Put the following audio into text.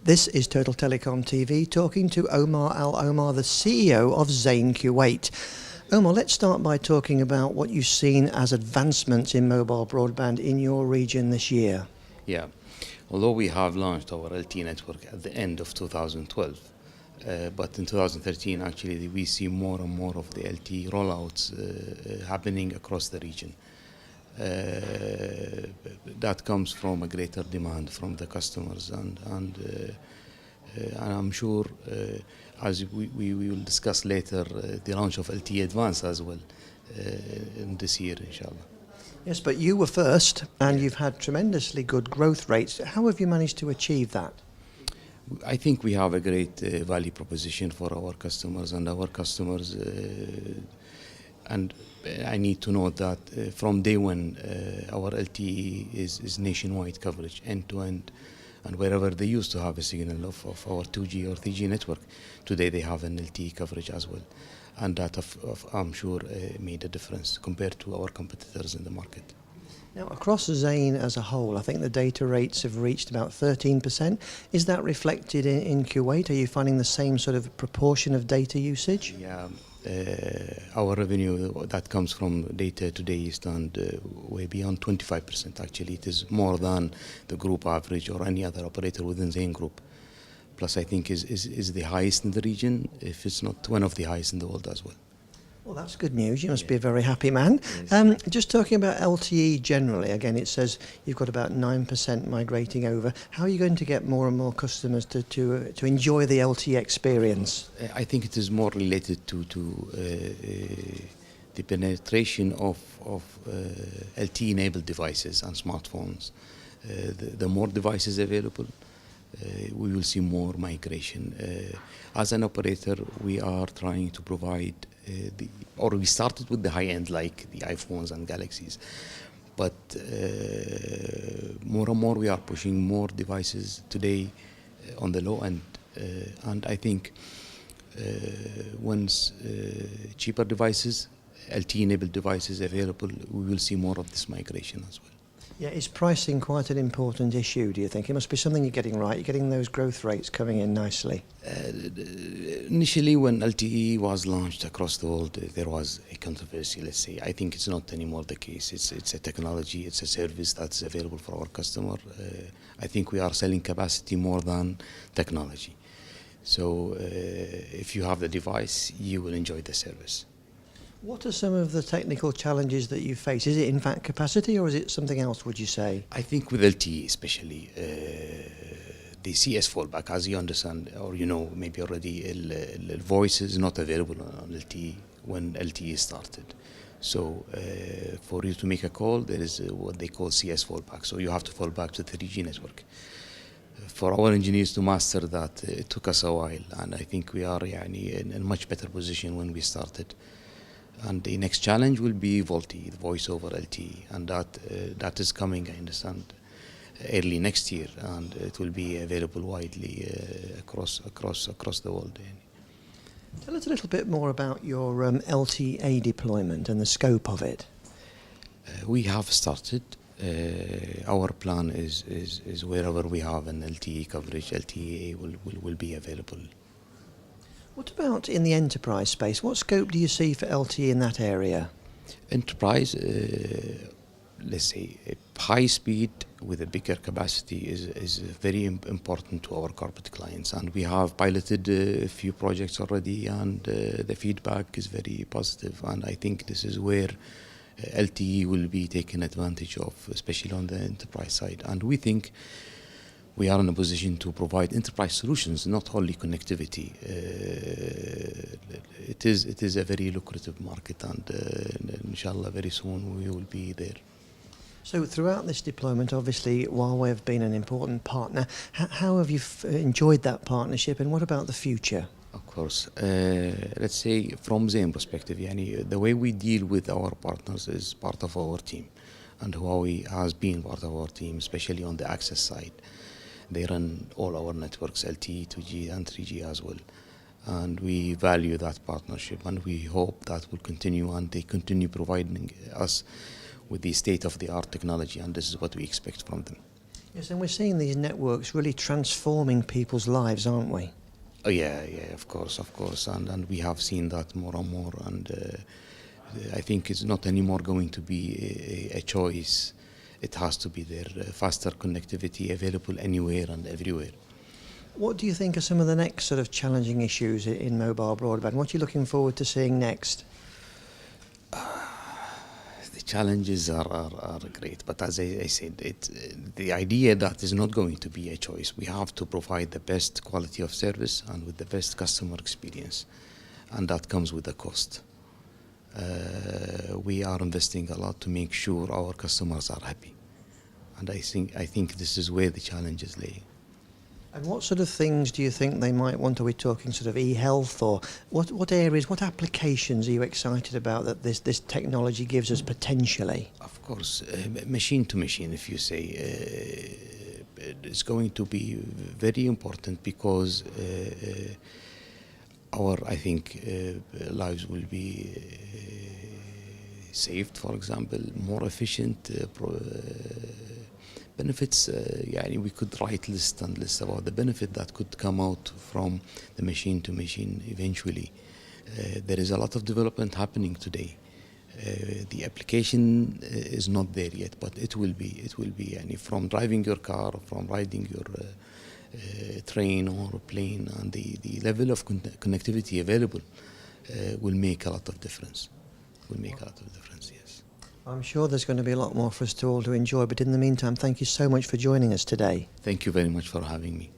This is Total Telecom TV talking to Almar Al-Omar, the CEO of Zain Kuwait. Omar, let's start by talking about what you've seen as advancements in mobile broadband in your region this year. Yeah, although we have launched our LTE network at the end of 2012, but in 2013 actually we see more and more of the LTE rollouts happening across the region. That comes from a greater demand from the customers, and I'm sure, as we will discuss later, the launch of LTE Advanced as well in this year, inshallah. Yes, but you were first, and you've had tremendously good growth rates. How have you managed to achieve that? I think we have a great value proposition for our customers, and and I need to note that from day one, our LTE is nationwide coverage, end to end, and wherever they used to have a signal of our 2G or 3G network, today they have an LTE coverage as well, and that I'm sure made a difference compared to our competitors in the market. Now, across Zain as a whole, I think the data rates have reached about 13%. Is that reflected in Kuwait? Are you finding the same sort of proportion of data usage? Yeah, our revenue that comes from data today stand way beyond 25%. Actually, it is more than the group average or any other operator within Zain Group. Plus, I think is the highest in the region, if it's not one of the highest in the world as well. Well, that's good news. You must be a very happy man. Yes. Just talking about LTE generally, again, it says you've got about 9% migrating over. How are you going to get more and more customers to enjoy the LTE experience? I think it is more related to the penetration of LTE-enabled devices and smartphones. The more devices available, we will see more migration. As an operator, we are trying to provide we started with the high end like the iPhones and Galaxies, but more and more we are pushing more devices today on the low end, and I think once cheaper devices, LTE-enabled devices available, we will see more of this migration as well. Yeah, is pricing quite an important issue, do you think? It must be something you're getting right. You're getting those growth rates coming in nicely. Initially, when LTE was launched across the world, there was a controversy, let's say. I think it's not anymore the case. It's a technology, it's a service that's available for our customer. I think we are selling capacity more than technology. So if you have the device, you will enjoy the service. What are some of the technical challenges that you face? Is it in fact capacity, or is it something else, would you say? I think with LTE especially, the CS fallback, as you understand, or you know maybe already, voice is not available on LTE when LTE started. So for you to make a call, there is what they call CS fallback. So you have to fall back to the 3G network. For our engineers to master that, it took us a while, and I think we are in a much better position when we started. And the next challenge will be VoLTE, the voice over LTE, and that is coming, I understand, early next year, and it will be available widely across the world. Tell us a little bit more about your LTE deployment and the scope of it. We have started. Our plan is wherever we have an LTE coverage, LTE will be available. What about in the enterprise space? What scope do you see for LTE in that area? Enterprise, let's say, high speed with a bigger capacity is very important to our corporate clients, and we have piloted a few projects already, and the feedback is very positive, and I think this is where LTE will be taken advantage of, especially on the enterprise side, and we think we are in a position to provide enterprise solutions, not only connectivity. It is a very lucrative market, and inshallah very soon we will be there. So throughout this deployment, obviously Huawei have been an important partner. How have you enjoyed that partnership, and what about the future? Of course, let's say from Zain perspective, the way we deal with our partners is part of our team, and Huawei has been part of our team, especially on the access side. They run all our networks, LTE, 2G and 3G as well. And we value that partnership, and we hope that will continue, and they continue providing us with the state-of-the-art technology, and this is what we expect from them. Yes, and we're seeing these networks really transforming people's lives, aren't we? Oh yeah, yeah, of course, and we have seen that more and more, and I think it's not anymore going to be a choice. It has to be there. Faster connectivity available anywhere and everywhere. What do you think are some of the next sort of challenging issues in mobile broadband? What are you looking forward to seeing next? The challenges are great, but as I said, the idea that is not going to be a choice. We have to provide the best quality of service and with the best customer experience, and that comes with a cost. We are investing a lot to make sure our customers are happy, and I think this is where the challenges lay. And what sort of things do you think they might want? Are we talking sort of e-health, or what areas, what applications are you excited about that this technology gives us potentially? Of course, machine to machine, if you say, it's going to be very important because I think, lives will be saved, for example, more efficient, benefits. يعني we could write list about the benefit that could come out from the machine to machine eventually. There is a lot of development happening today. The application is not there yet, but it will be. يعني from driving your car, from riding your train or plane, and the level of connectivity available will make a lot of difference. Yes. I'm sure there's going to be a lot more for us to all to enjoy, but in the meantime, thank you so much for joining us today. Thank you very much for having me.